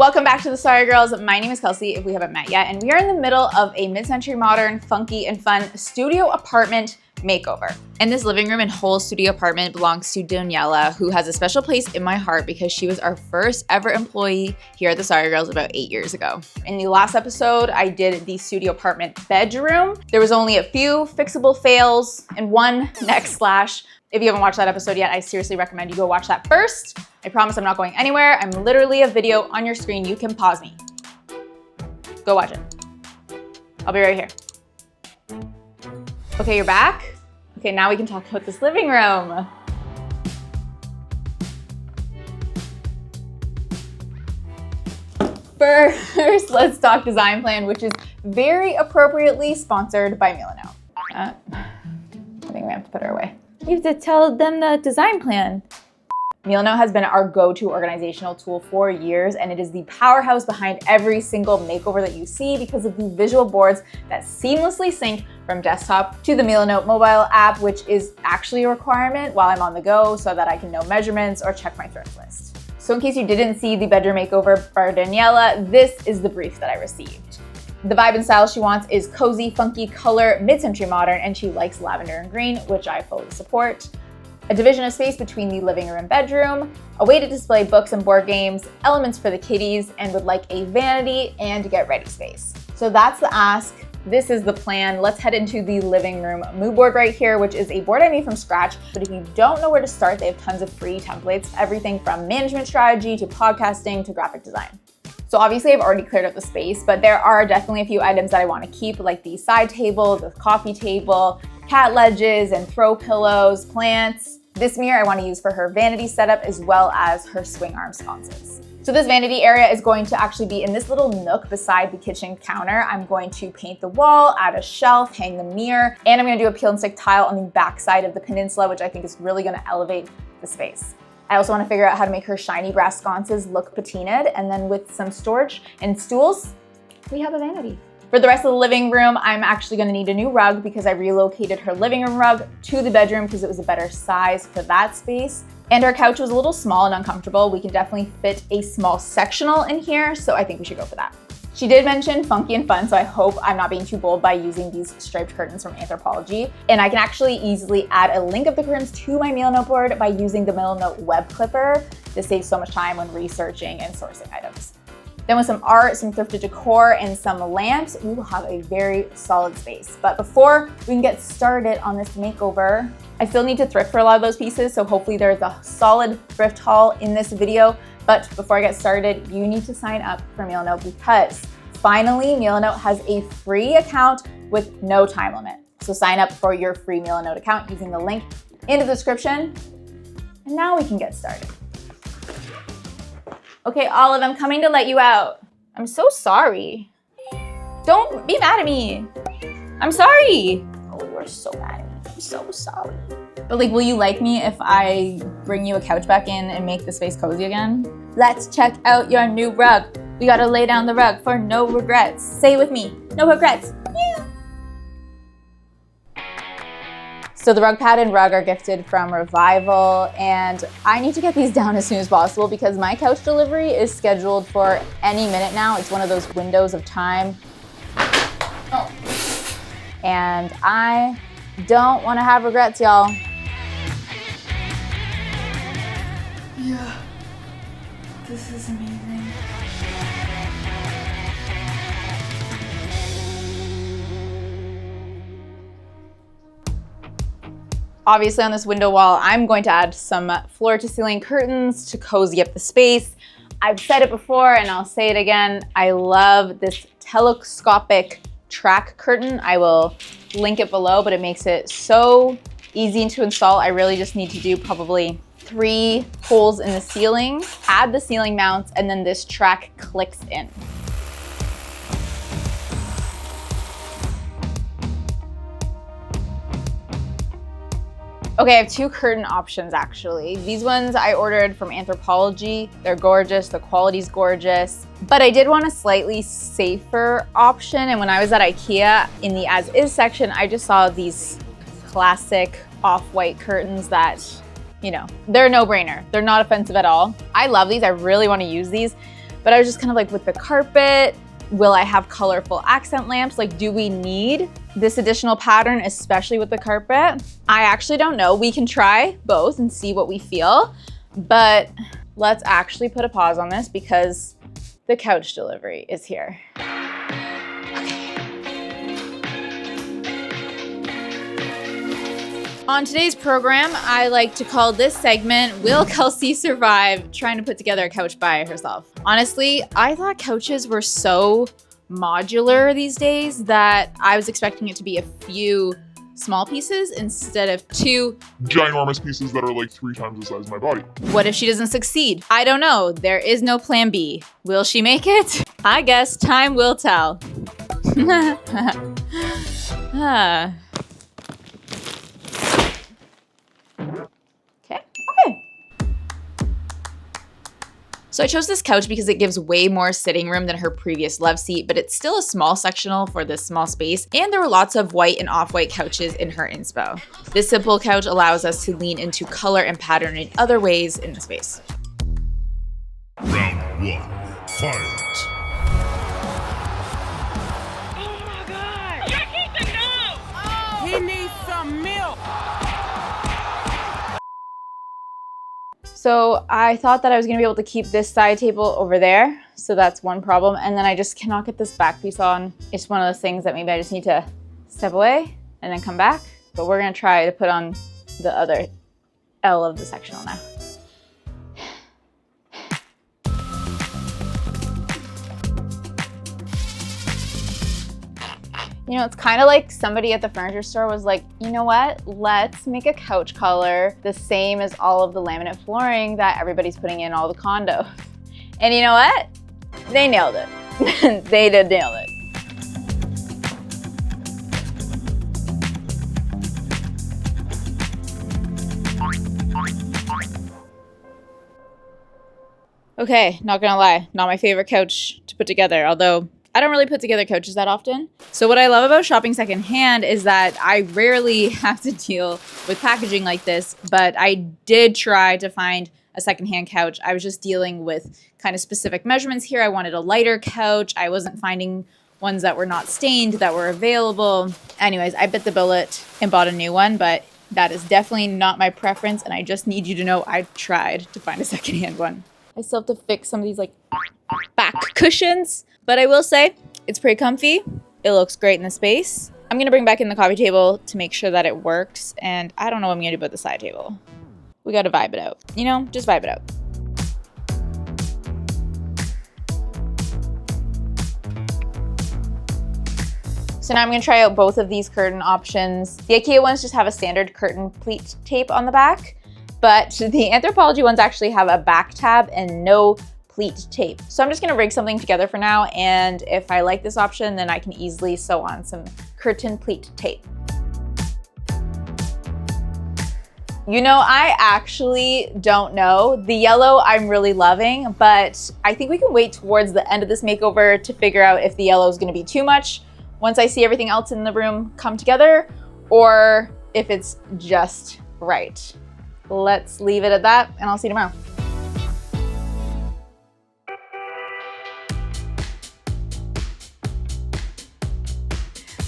Welcome back to the Sorry Girls. My name is Kelsey, if we haven't met yet, and we are in the middle of a mid-century modern, funky, and fun studio apartment makeover. And this living room and whole studio apartment belongs to Daniella, who has a special place in my heart because she was our first ever employee here at the Sorry Girls about 8 years ago. In the last episode, I did the studio apartment bedroom. There was only a few fixable fails and one neck slash. If you haven't watched that episode yet, I seriously recommend you go watch that first. I promise I'm not going anywhere. I'm literally a video on your screen. You can pause me. Go watch it. I'll be right here. Okay, you're back. Okay, now we can talk about this living room. First, let's talk design plan, which is very appropriately sponsored by Milano. I think we have to put her away. You have to tell them the design plan. Milano has been our go-to organizational tool for years, and it is the powerhouse behind every single makeover that you see because of the visual boards that seamlessly sync from desktop to the Milano mobile app, which is actually a requirement while I'm on the go so that I can know measurements or check my thrift list. So in case you didn't see the bedroom makeover for Daniella, this is the brief that I received. The vibe and style she wants is cozy, funky color, mid-century modern, and she likes lavender and green, which I fully support. A division of space between the living room and bedroom, a way to display books and board games, elements for the kiddies, and would like a vanity and get ready space. So that's the ask. This is the plan. Let's head into the living room mood board right here, which is a board I made from scratch. But if you don't know where to start, they have tons of free templates, everything from management strategy to podcasting to graphic design. So obviously I've already cleared up the space, but there are definitely a few items that I want to keep, like the side table, the coffee table, cat ledges and throw pillows, plants. This mirror I want to use for her vanity setup as well as her swing arm sconces. So this vanity area is going to actually be in this little nook beside the kitchen counter. I'm going to paint the wall, add a shelf, hang the mirror, and I'm going to do a peel and stick tile on the back side of the peninsula, which I think is really going to elevate the space. I also want to figure out how to make her shiny brass sconces look patinaed, and then with some storage and stools, we have a vanity. For the rest of the living room, I'm actually going to need a new rug because I relocated her living room rug to the bedroom because it was a better size for that space. And our couch was a little small and uncomfortable. We can definitely fit a small sectional in here, so I think we should go for that. She did mention funky and fun, so I hope I'm not being too bold by using these striped curtains from Anthropologie. And I can actually easily add a link of the curtains to my Milano board by using the Milano web clipper. This saves so much time when researching and sourcing items. Then with some art, some thrifted decor, and some lamps, we will have a very solid space. But before we can get started on this makeover, I still need to thrift for a lot of those pieces, so hopefully there's a solid thrift haul in this video. But before I get started, you need to sign up for Milano because finally Milano has a free account with no time limit. So sign up for your free Milano account using the link in the description. And now we can get started. Okay, Olive, I'm coming to let you out. I'm so sorry. Don't be mad at me. I'm sorry. Oh, you are so mad at me. I'm so sorry. But like, will you like me if I bring you a couch back in and make the space cozy again? Let's check out your new rug. We gotta lay down the rug for no regrets. Say it with me, no regrets. Yeah. So the rug pad and rug are gifted from Revival, and I need to get these down as soon as possible because my couch delivery is scheduled for any minute now. It's one of those windows of time. Oh. And I don't want to have regrets, y'all. Yeah, this is amazing. Obviously on this window wall, I'm going to add some floor to ceiling curtains to cozy up the space. I've said it before and I'll say it again. I love this telescopic track curtain. I will link it below, but it makes it so easy to install. I really just need to do probably 3 holes in the ceiling, add the ceiling mounts, and then this track clicks in. Okay, I have 2 curtain options actually. These ones I ordered from Anthropologie. They're gorgeous, the quality's gorgeous, but I did want a slightly safer option. And when I was at IKEA in the as is section, I just saw these classic off-white curtains that, you know, they're a no-brainer. They're not offensive at all. I love these, I really wanna use these, But I was just kind of like, with the carpet, will I have colorful accent lamps? Like, do we need this additional pattern, especially with the carpet? I actually don't know. We can try both and see what we feel, but let's actually put a pause on this because the couch delivery is here. On today's program, I like to call this segment, Will Kelsey Survive Trying to Put Together a Couch by Herself? Honestly, I thought couches were so modular these days that I was expecting it to be a few small pieces instead of 2 ginormous pieces that are like 3 times the size of my body. What if she doesn't succeed? I don't know. There is no plan B. Will she make it? I guess time will tell. Okay. So I chose this couch because it gives way more sitting room than her previous love seat, but it's still a small sectional for this small space, and there were lots of white and off-white couches in her inspo. This simple couch allows us to lean into color and pattern in other ways in the space. Round 1, fight! Oh my God! Jackie, no! Oh. He needs some milk! So I thought that I was gonna be able to keep this side table over there. So that's one problem. And then I just cannot get this back piece on. It's one of those things that maybe I just need to step away and then come back. But we're gonna try to put on the other L of the sectional now. You know, it's kind of like somebody at the furniture store was like, you know what? Let's make a couch color the same as all of the laminate flooring that everybody's putting in all the condos. And you know what? They nailed it. They did nail it. Okay, not gonna lie, not my favorite couch to put together, although I don't really put together couches that often. So what I love about shopping secondhand is that I rarely have to deal with packaging like this, but I did try to find a secondhand couch. I was just dealing with kind of specific measurements here. I wanted a lighter couch. I wasn't finding ones that were not stained that were available. Anyways, I bit the bullet and bought a new one, but that is definitely not my preference, and I just need you to know I tried to find a secondhand one. I still have to fix some of these like back cushions. But I will say, it's pretty comfy. It looks great in the space. I'm gonna bring back in the coffee table to make sure that it works. And I don't know what I'm gonna do about the side table. We gotta vibe it out. You know, just vibe it out. So now I'm gonna try out both of these curtain options. The IKEA ones just have a standard curtain pleat tape on the back, but the Anthropologie ones actually have a back tab and no pleat tape. So I'm just gonna rig something together for now, and if I like this option, then I can easily sew on some curtain pleat tape. You know, I actually don't know. The yellow I'm really loving, but I think we can wait towards the end of this makeover to figure out if the yellow is gonna be too much once I see everything else in the room come together, or if it's just right. Let's leave it at that, and I'll see you tomorrow.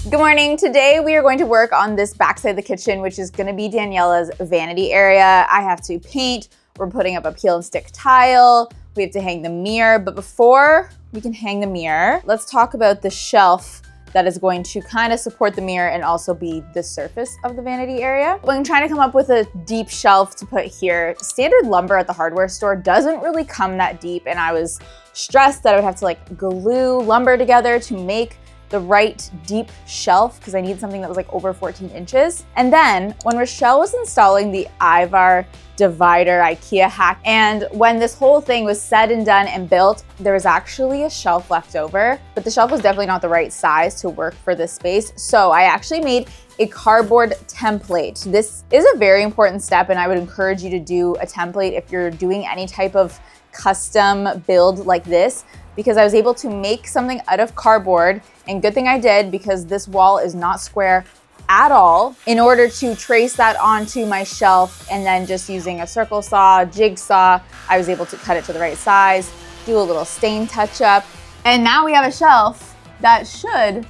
Good morning. Today we are going to work on this backside of the kitchen, which is going to be Daniella's vanity area. I have to paint. We're putting up a peel and stick tile. We have to hang the mirror. But before we can hang the mirror, let's talk about the shelf that is going to kind of support the mirror and also be the surface of the vanity area. When trying to come up with a deep shelf to put here, standard lumber at the hardware store doesn't really come that deep, and I was stressed that I would have to like glue lumber together to make the right deep shelf because I need something that was like over 14 inches. And then when Rochelle was installing the Ivar divider IKEA hack, and when this whole thing was said and done and built, there was actually a shelf left over, but the shelf was definitely not the right size to work for this space. So I actually made a cardboard template. This is a very important step, and I would encourage you to do a template if you're doing any type of custom build like this, because I was able to make something out of cardboard, and good thing I did because this wall is not square at all, in order to trace that onto my shelf, and then just using a circle saw, jigsaw, I was able to cut it to the right size. do a little stain touch up, and now we have a shelf that should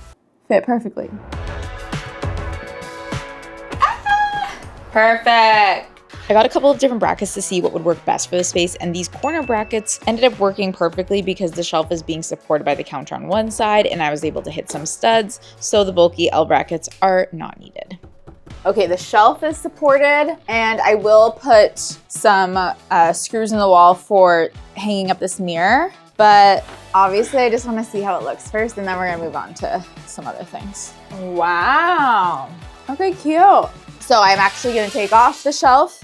fit perfectly. Perfect. I got a couple of different brackets to see what would work best for the space, and these corner brackets ended up working perfectly because the shelf is being supported by the counter on one side, and I was able to hit some studs, so the bulky L brackets are not needed. Okay, the shelf is supported, and I will put some screws in the wall for hanging up this mirror, but obviously I just want to see how it looks first, and then we're gonna move on to some other things. Wow, okay, cute. So I'm actually gonna take off the shelf,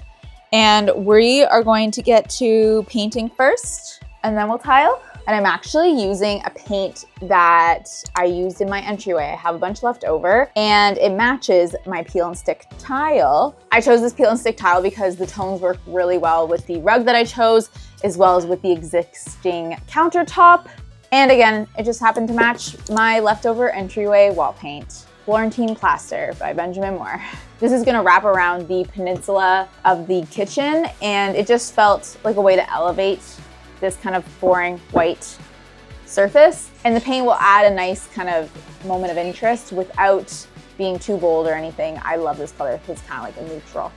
and we are going to get to painting first, and then we'll tile. And I'm actually using a paint that I used in my entryway. I have a bunch left over, and it matches my peel and stick tile. I chose this peel and stick tile because the tones work really well with the rug that I chose, as well as with the existing countertop. And again, it just happened to match my leftover entryway wall paint. Florentine Plaster by Benjamin Moore. This is gonna wrap around the peninsula of the kitchen, and it just felt like a way to elevate this kind of boring white surface. And the paint will add a nice kind of moment of interest without being too bold or anything. I love this color because it's kind of like a neutral.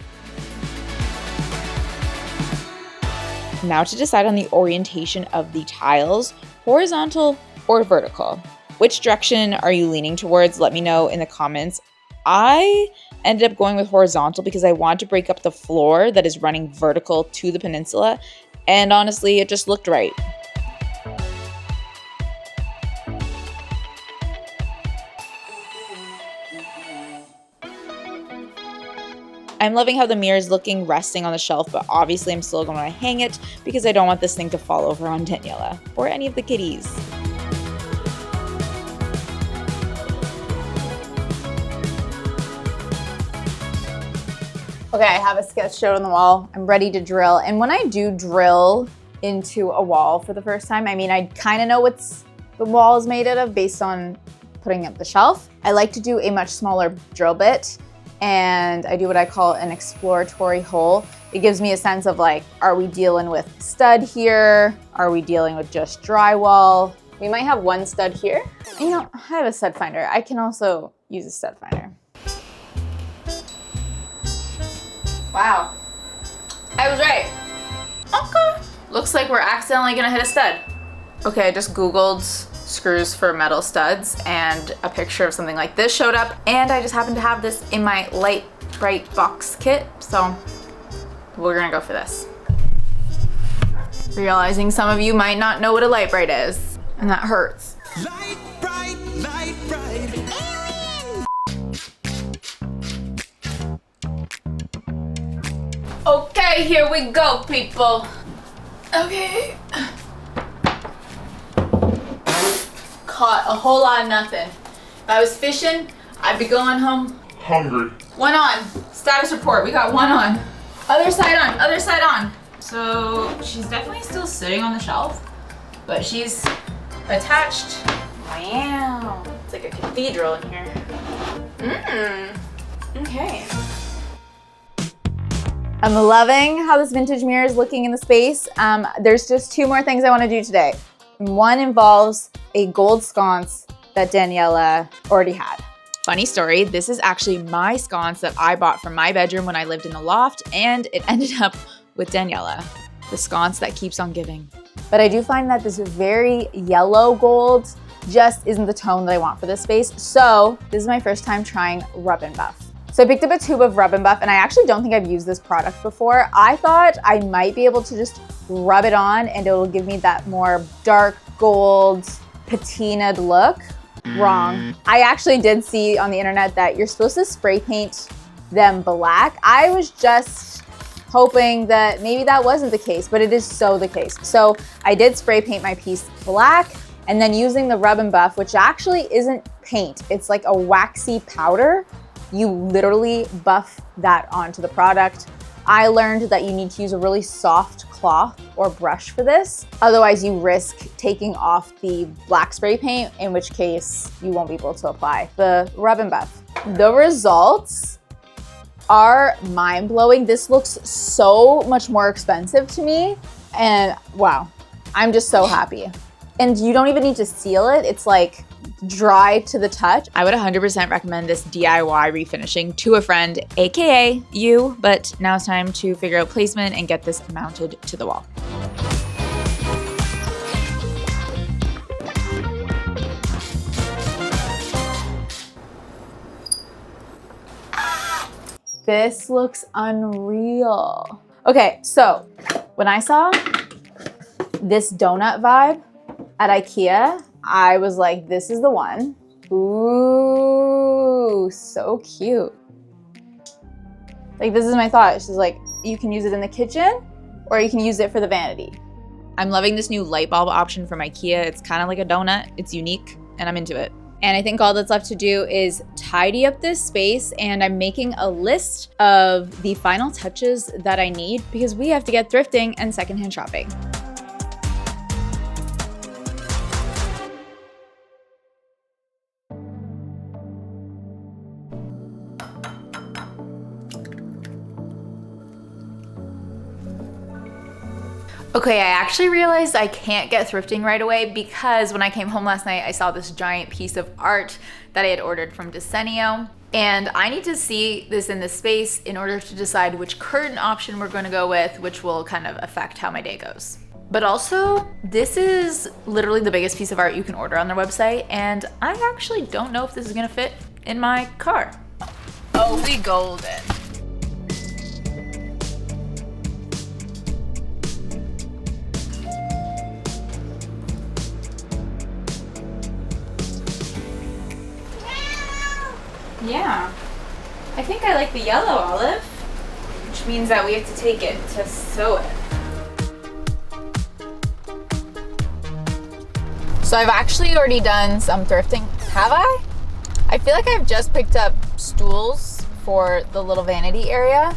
Now to decide on the orientation of the tiles, horizontal or vertical. Which direction are you leaning towards? Let me know in the comments. I ended up going with horizontal because I want to break up the floor that is running vertical to the peninsula, and honestly, it just looked right. I'm loving how the mirror is looking resting on the shelf, but obviously I'm still going to hang it because I don't want this thing to fall over on Daniella or any of the kitties. Okay, I have a sketch shown on the wall. I'm ready to drill. And when I do drill into a wall for the first time, I mean, I kind of know what the wall is made out of based on putting up the shelf. I like to do a much smaller drill bit, and I do what I call an exploratory hole. It gives me a sense of like, are we dealing with stud here? Are we dealing with just drywall? We might have one stud here. You know, I have a stud finder. I can also use a stud finder. Wow, I was right. Okay. Looks like we're accidentally gonna hit a stud. Okay, I just Googled screws for metal studs, and a picture of something like this showed up, and I just happened to have this in my light bright box kit, so we're gonna go for this. Realizing some of you might not know what a light bright is, and that hurts. Light bright, light bright. Okay, here we go, people. Okay. Caught a whole lot of nothing. If I was fishing, I'd be going home Hungry. one on. Status report, we got one on. Other side on, other side on. So she's definitely still sitting on the shelf, but she's attached. Wow, it's like a cathedral in here. Okay. I'm loving how this vintage mirror is looking in the space. There's just two more things I want to do today. One involves a gold sconce that Daniella already had. Funny story, this is actually my sconce that I bought from my bedroom when I lived in the loft, and it ended up with Daniella, the sconce that keeps on giving. But I do find that this very yellow gold just isn't the tone that I want for this space. So this is my first time trying Rub and Buff. So I picked up a tube of Rub and Buff, and I actually don't think I've used this product before. I thought I might be able to just rub it on and it'll give me that more dark gold patinaed look. Wrong. I actually did see on the internet that you're supposed to spray paint them black. I was just hoping that maybe that wasn't the case, but it is so the case. So I did spray paint my piece black, and then using the Rub and Buff, which actually isn't paint, it's like a waxy powder. You literally buff that onto the product. I learned that you need to use a really soft cloth or brush for this. Otherwise you risk taking off the black spray paint, in which case you won't be able to apply the Rub and Buff. The results are mind-blowing. This looks so much more expensive to me, and wow. I'm just so happy. And you don't even need to seal it. It's like dry to the touch. I would 100% recommend this DIY refinishing to a friend, AKA you, but now it's time to figure out placement and get this mounted to the wall. This looks unreal. Okay, so when I saw this donut vibe at IKEA, I was like, this is the one. Ooh, so cute. Like, this is my thought. She's like, you can use it in the kitchen or you can use it for the vanity. I'm loving this new light bulb option from IKEA. It's kind of like a donut. It's unique and I'm into it. And I think all that's left to do is tidy up this space, and I'm making a list of the final touches that I need because we have to get thrifting and secondhand shopping. Okay, I actually realized I can't get thrifting right away because when I came home last night, I saw this giant piece of art that I had ordered from Desenio. And I need to see this in this space in order to decide which curtain option we're gonna go with, which will kind of affect how my day goes. But also, this is literally the biggest piece of art you can order on their website, and I actually don't know if this is gonna fit in my car. Oh, we golden. Yeah, I think I like the yellow olive, which means that we have to take it to sew it. So I've actually already done some thrifting, have I? I feel like I've just picked up stools for the little vanity area.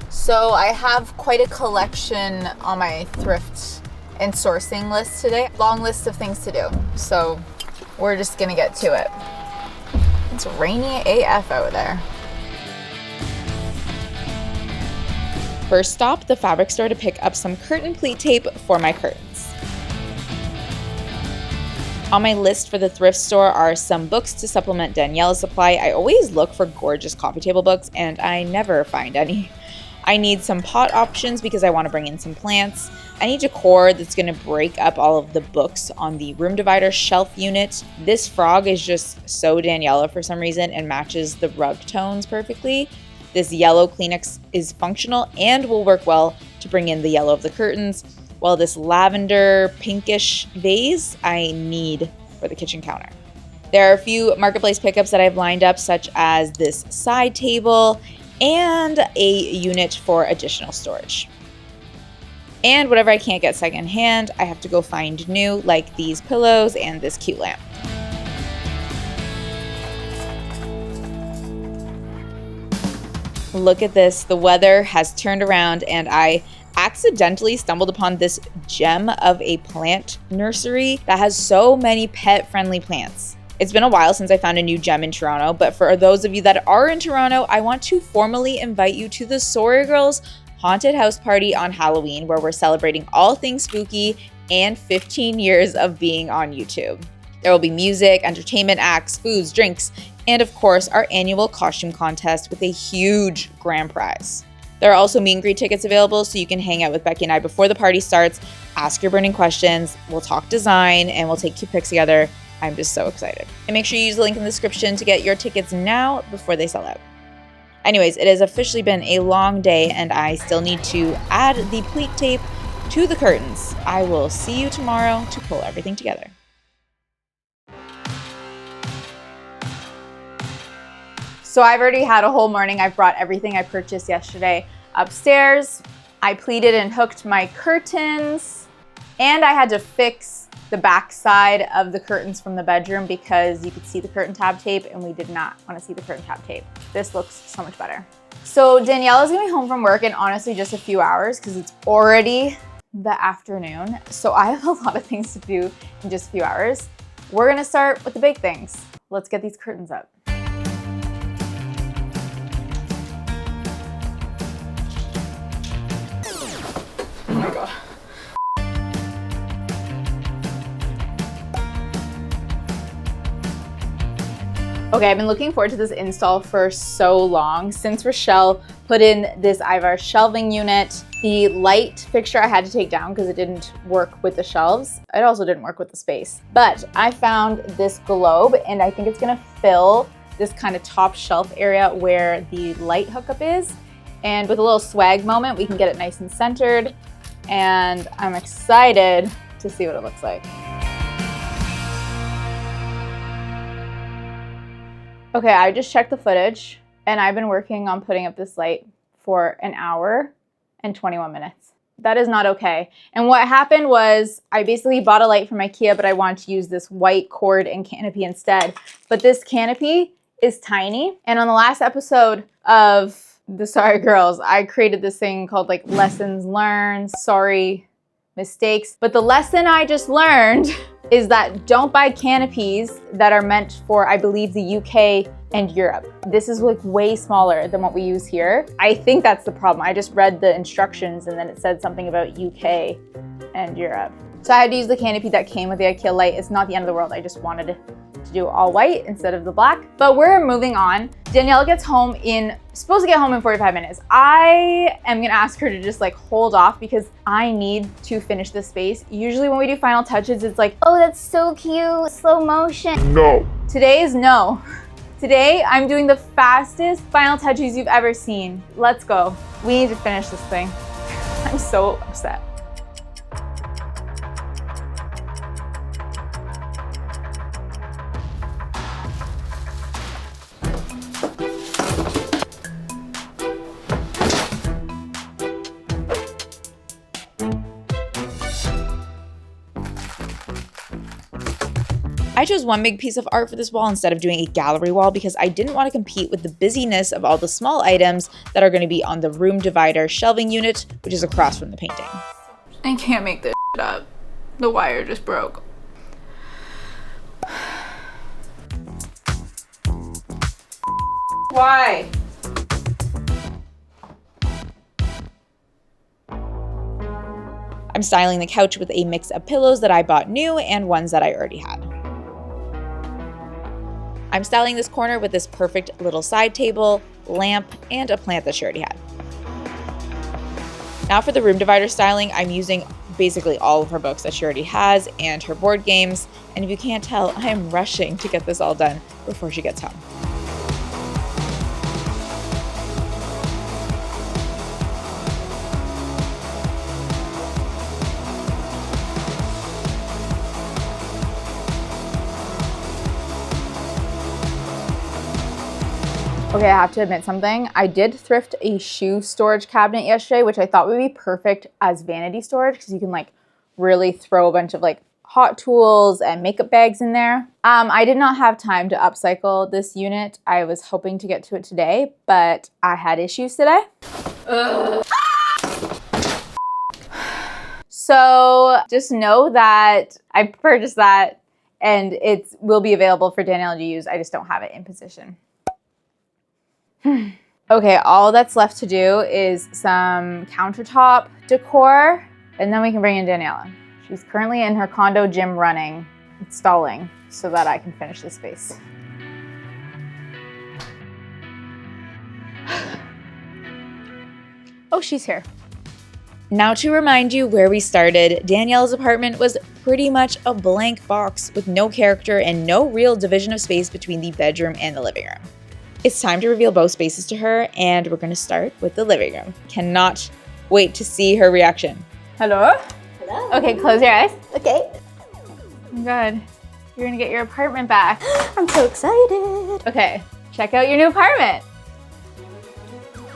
So I have quite a collection on my thrift and sourcing list today. Long list of things to do. So we're just gonna get to it. It's rainy AF over there. First stop, the fabric store to pick up some curtain pleat tape for my curtains. On my list for the thrift store are some books to supplement Daniella's supply. I always look for gorgeous coffee table books and I never find any. I need some pot options because I want to bring in some plants. I need decor that's going to break up all of the books on the room divider shelf unit. This frog is just so Daniella for some reason and matches the rug tones perfectly. This yellow Kleenex is functional and will work well to bring in the yellow of the curtains, while this lavender pinkish vase I need for the kitchen counter. There are a few marketplace pickups that I've lined up, such as this side table and a unit for additional storage. And whatever I can't get secondhand, I have to go find new, like these pillows and this cute lamp. Look at this, the weather has turned around and I accidentally stumbled upon this gem of a plant nursery that has so many pet-friendly plants. It's been a while since I found a new gem in Toronto, but for those of you that are in Toronto, I want to formally invite you to the TheSorryGirls haunted house party on Halloween, where we're celebrating all things spooky and 15 years of being on YouTube. There will be music, entertainment acts, foods, drinks, and of course, our annual costume contest with a huge grand prize. There are also meet and greet tickets available, so you can hang out with Becky and I before the party starts, ask your burning questions, we'll talk design, and we'll take cute pics together. I'm just so excited. And make sure you use the link in the description to get your tickets now before they sell out. Anyways, it has officially been a long day and I still need to add the pleat tape to the curtains. I will see you tomorrow to pull everything together. So I've already had a whole morning. I've brought everything I purchased yesterday upstairs. I pleated and hooked my curtains, and I had to fix the back side of the curtains from the bedroom because you could see the curtain tab tape and we did not want to see the curtain tab tape. This looks so much better. So Daniella's gonna be home from work in honestly just a few hours because it's already the afternoon. So I have a lot of things to do in just a few hours. We're gonna start with the big things. Let's get these curtains up. Oh my God. Okay, I've been looking forward to this install for so long. Since Rochelle put in this Ivar shelving unit, the light fixture I had to take down because it didn't work with the shelves. It also didn't work with the space. But I found this globe and I think it's gonna fill this kind of top shelf area where the light hookup is. And with a little swag moment, we can get it nice and centered. And I'm excited to see what it looks like. Okay, I just checked the footage and I've been working on putting up this light for an hour and 21 minutes. That is not okay. And what happened was I basically bought a light from IKEA, but I wanted to use this white cord and canopy instead. But this canopy is tiny. And on the last episode of The Sorry Girls, I created this thing called like lessons learned, sorry mistakes. But the lesson I just learned is that don't buy canopies that are meant for, I believe, the UK and Europe. This is like way smaller than what we use here. I think that's the problem. I just read the instructions and then it said something about UK and Europe. So I had to use the canopy that came with the IKEA light. It's not the end of the world. I just wanted to do all white instead of the black. But we're moving on. Daniella gets home supposed to get home in 45 minutes. I am gonna ask her to just like hold off because I need to finish this space. Usually when we do final touches, it's like, oh, that's so cute, slow motion. No. Today is no. Today, I'm doing the fastest final touches you've ever seen. Let's go. We need to finish this thing. I'm so upset. I chose one big piece of art for this wall instead of doing a gallery wall because I didn't want to compete with the busyness of all the small items that are going to be on the room divider shelving unit, which is across from the painting. I can't make this shit up. The wire just broke. Why? I'm styling the couch with a mix of pillows that I bought new and ones that I already had. I'm styling this corner with this perfect little side table, lamp, and a plant that she already had. Now for the room divider styling, I'm using basically all of her books that she already has and her board games. And if you can't tell, I am rushing to get this all done before she gets home. Okay, I have to admit something. I did thrift a shoe storage cabinet yesterday, which I thought would be perfect as vanity storage because you can like really throw a bunch of like hot tools and makeup bags in there. I did not have time to upcycle this unit. I was hoping to get to it today, but I had issues today. So just know that I purchased that and it will be available for Daniella to use. I just don't have it in position. Okay, all that's left to do is some countertop decor, and then we can bring in Daniella. She's currently in her condo gym installing, so that I can finish this space. Oh, she's here. Now to remind you where we started, Daniella's apartment was pretty much a blank box with no character and no real division of space between the bedroom and the living room. It's time to reveal both spaces to her, and we're going to start with the living room. Cannot wait to see her reaction. Hello? Hello. Okay, close your eyes. Okay. Oh God, you're gonna get your apartment back. I'm so excited. Okay, check out your new apartment.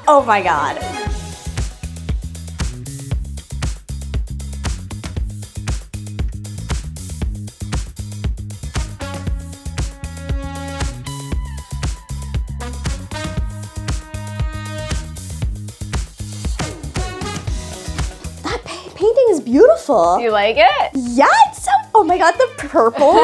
Oh my God. Painting is beautiful. Do you like it? Yeah, it's so, oh my God, the purple.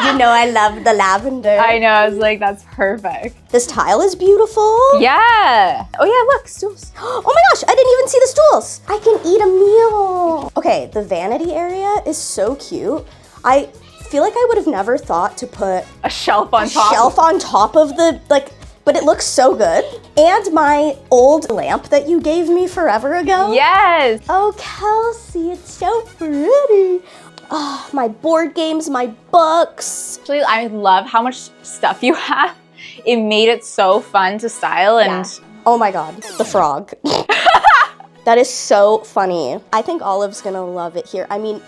You know I love the lavender. I know, I was like, that's perfect. This tile is beautiful. Yeah. Oh yeah, look, stools. Oh my gosh, I didn't even see the stools. I can eat a meal. Okay, the vanity area is so cute. I feel like I would have never thought to put A shelf on a top. shelf on top of the, like, but it looks so good. And my old lamp that you gave me forever ago. Yes. Oh, Kelsey, it's so pretty. Oh, my board games, my books. Actually, I love how much stuff you have. It made it so fun to style and Oh my God, the frog. That is so funny. I think Olive's gonna love it here. I mean,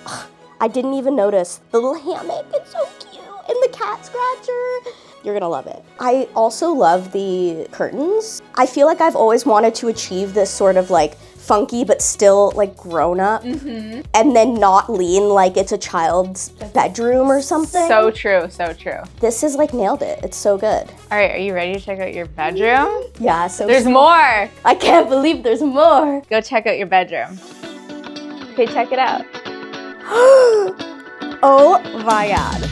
I didn't even notice the little hammock. It's so cute. And the cat scratcher. You're gonna love it. I also love the curtains. I feel like I've always wanted to achieve this sort of like funky but still like grown up and then not lean like it's a child's bedroom or something. so true, so true. This is like nailed it. It's so good. All right, are you ready to check out your bedroom? Yeah, so There's more. I can't believe there's more. Go check out your bedroom. Okay, check it out. Oh my God.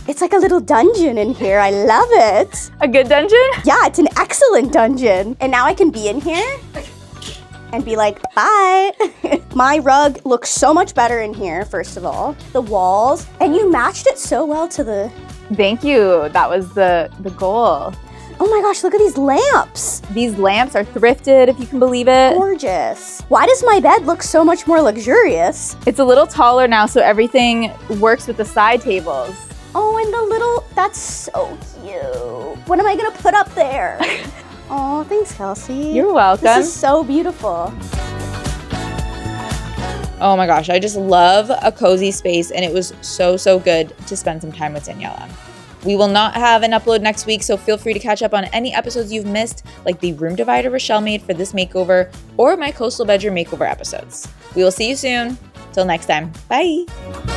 It's like a little dungeon in here. I love it. A good dungeon? Yeah, it's an excellent dungeon. And now I can be in here and be like, bye. My rug looks so much better in here, first of all. The walls, and you matched it so well to the... Thank you. That was the goal. Oh my gosh, look at these lamps. These lamps are thrifted, if you can believe it. Gorgeous. Why does my bed look so much more luxurious? It's a little taller now, so everything works with the side tables. Oh, and the little, that's so cute. What am I gonna put up there? Oh, thanks, Kelsey. You're welcome. This is so beautiful. Oh my gosh, I just love a cozy space, and it was so, so good to spend some time with Daniella. We will not have an upload next week, so feel free to catch up on any episodes you've missed, like the room divider Rochelle made for this makeover or my coastal bedroom makeover episodes. We will see you soon. Till next time, bye.